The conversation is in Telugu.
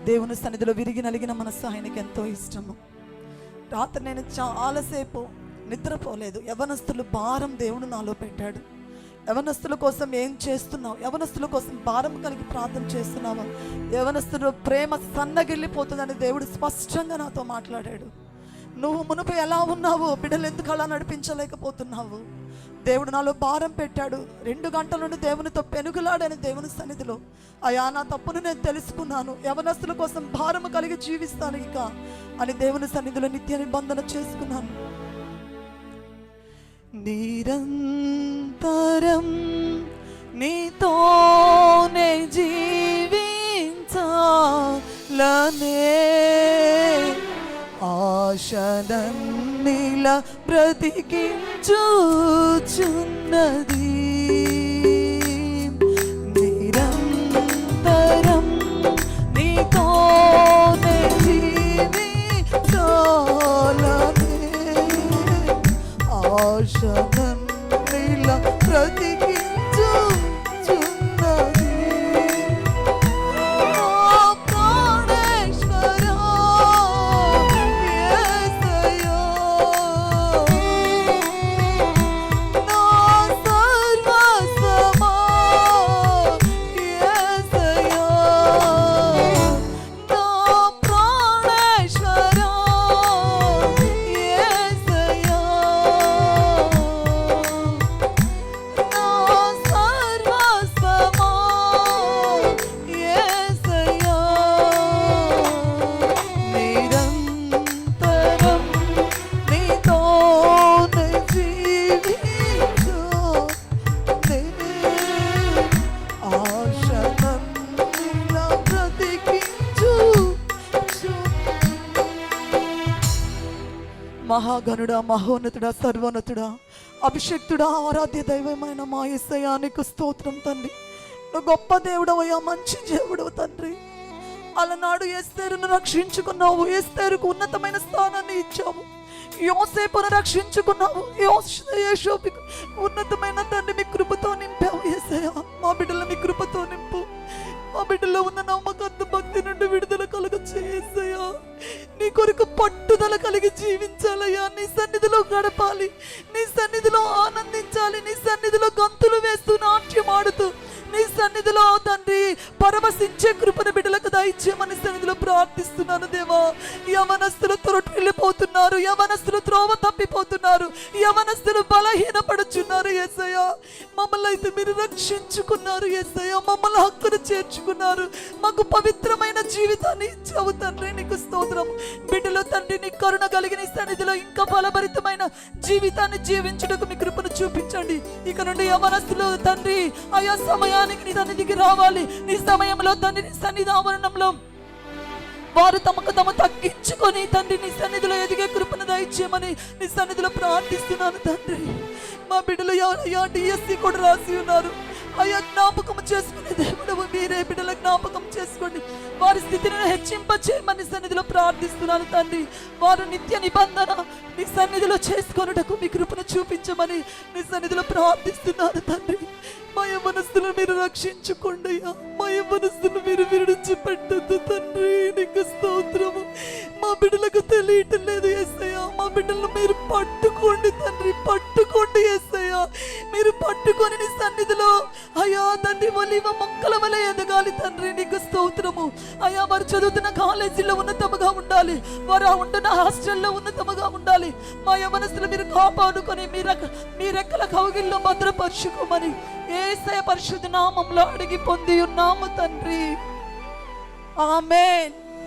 దేవుని సన్నిధిలో విరిగి నలిగిన మనస్సు ఆయనకి ఎంతో ఇష్టము. రాత్రి నేను చాలాసేపు నిద్రపోలేదు. యవనస్తులు భారం దేవుడు నాలో పెట్టాడు. యవనస్తుల కోసం ఏం చేస్తున్నావు? యవనస్తుల కోసం భారం కలిగి ప్రార్థన చేస్తున్నావా? యవనస్తుల ప్రేమ సన్నగిల్లిపోతుందని దేవుడు స్పష్టంగా నాతో మాట్లాడాడు. నువ్వు మునుపు ఎలా ఉన్నావు? బిడ్డలు ఎందుకు అలా నడిపించలేకపోతున్నావు? దేవుడు నాలో భారం పెట్టాడు. 2 గంటల నుండి దేవునితో పెనుగులాడని దేవుని సన్నిధిలో, అయా నా తప్పును నేను తెలుసుకున్నాను, యవనస్తుల కోసం భారం కలిగి జీవిస్తాను ఇక అని దేవుని సన్నిధిలో నిత్య నిబంధన చేసుకున్నాను. నిరంతరం నీతోనే జీవించాలనే ఆశనన్నిలా బ్రతికించుచున్నది. నిరంతరం నీతోనే జీవించాలనే ఆశనన్నిలా బ్రతికించుచున్నది. మహాగణుడా, మహోన్నతుడా, సర్వోన్నతుడా, అభిషక్తుడా, ఆరాధ్య దైవమైన మా యేసయ్యా నీకు స్తోత్రం తండ్రి. నువ్వు గొప్ప దేవుడవయ్యా, మంచి దేవుడవు తండ్రి. అలనాడు ఎస్తేరును రక్షించుకున్నావు. ఎస్తేరుకు ఉన్నతమైన స్థానాన్ని ఇచ్చావు. యోసేపును రక్షించుకున్నావు. యోసేపుకు ఉన్నతమైన తండ్రి మీ కృపతో నింపావు. యేసయ్యా మా బిడ్డలు మీ కృపతో నింపు. మా బిడ్డలో ఉన్న నమ్మకత్వ భక్తి నుండి విడుదల కలుగ చేసయ్యా. నీ కొరకు పట్టుదల కలిగి జీవించాలయ్యా. నీ సన్నిధిలో గడపాలి, నీ సన్నిధిలో ఆనందించాలి, నీ సన్నిధిలో గంతులు వేస్తూ నాట్యం ఆడుతూ నీ సన్నిధిలో తండ్రి పరవశించే కృపను బిడ్డలకు దయచేయమని సన్నిధిలో ప్రార్థిస్తున్నాను దేవా. యవనస్తులు త్రొట్టిల్లిపోతున్నారు, యవనస్తులు త్రోవ తప్పిపోతున్నారు, యవనస్తులు బలహీనపడుచున్నారు. యేసయ్యా మమ్మల్ని అయితే మీరు రక్షించుకున్నారు. యేసయ్యా మమ్మల్ని హక్కును చేర్చుకున్నారు. మాకు పవిత్రమైన జీవితాన్ని ఇచ్చావు తండ్రి, నీకు స్తోత్రం. బిడ్డలు తండ్రి నీ కరుణ కలిగిన సన్నిధిలో ఇంకా ఫలభరితమైన జీవితాన్ని జీవించుటకు మీ కృపను చూపించండి. ఇక నుండి యవనస్తులు తండ్రి ఆయా సమయానికి నీ సన్నిధికి రావాలి. నీ సమయంలో తండ్రి నీ సన్నిధి ఆవరణంలో వారు తమకు తమ తగ్గించుకొని తండ్రి నీ సన్నిధిలో ఎదిగే కృపను దయచేయమని నీ సన్నిధిలో ప్రార్థిస్తున్నాను తండ్రి. మా బిడ్డలు ఎవరయ్యా డిఎస్సి కూడా రాసి ఉన్నారు. అయ్యా జ్ఞాపకం చేసుకునే దేవుడు మీరే. బిడ్డల జ్ఞాపకం చేసుకోండి. వారి స్థితిని హెచ్చింపచేయమని సన్నిధిలో ప్రార్థిస్తున్నాను తండ్రి. వారు నిత్య నిబంధన నీ సన్నిధిలో చేసుకొనుటకు మీ కృపను చూపించమని నీ సన్నిధిలో ప్రార్థిస్తున్నాను తండ్రి. మా యవ్వనస్తులను మీరు రక్షించుకోండి అయ్యా. మా యవ్వనస్తులను మీరు విడిచిపెట్టద్దు తండ్రి, నీకు స్తోత్రము. మా బిడ్డలకు తెలియటం లేదు యేసయ్యా. మా బిడ్డలను మీరు పట్టుకోండి తండ్రి, పట్టుకోండి యేసయ్యా. మీరు పట్టుకొని నీ సన్నిధిలో అయ్యా తండ్రి ఒలివ మొక్కల వలె ఎదగాలి తండ్రి, నీకు స్తోత్రము. అయ్యా వారు చదువుతున్న కాలేజీలో ఉన్నతముగా ఉండాలి, వారు ఉంటున్న హాస్టల్లో ఉన్నతముగా ఉండాలి. మా యవ్వనస్తులు మీరు కాపాడుకొని మీ రెక్కల కౌగిల్లో భద్రపరుచుకోమని యేసయ్య పరిశుద్ధ నామంలో అడిగి పొంది ఉన్నాము తండ్రి. ఆమేన్.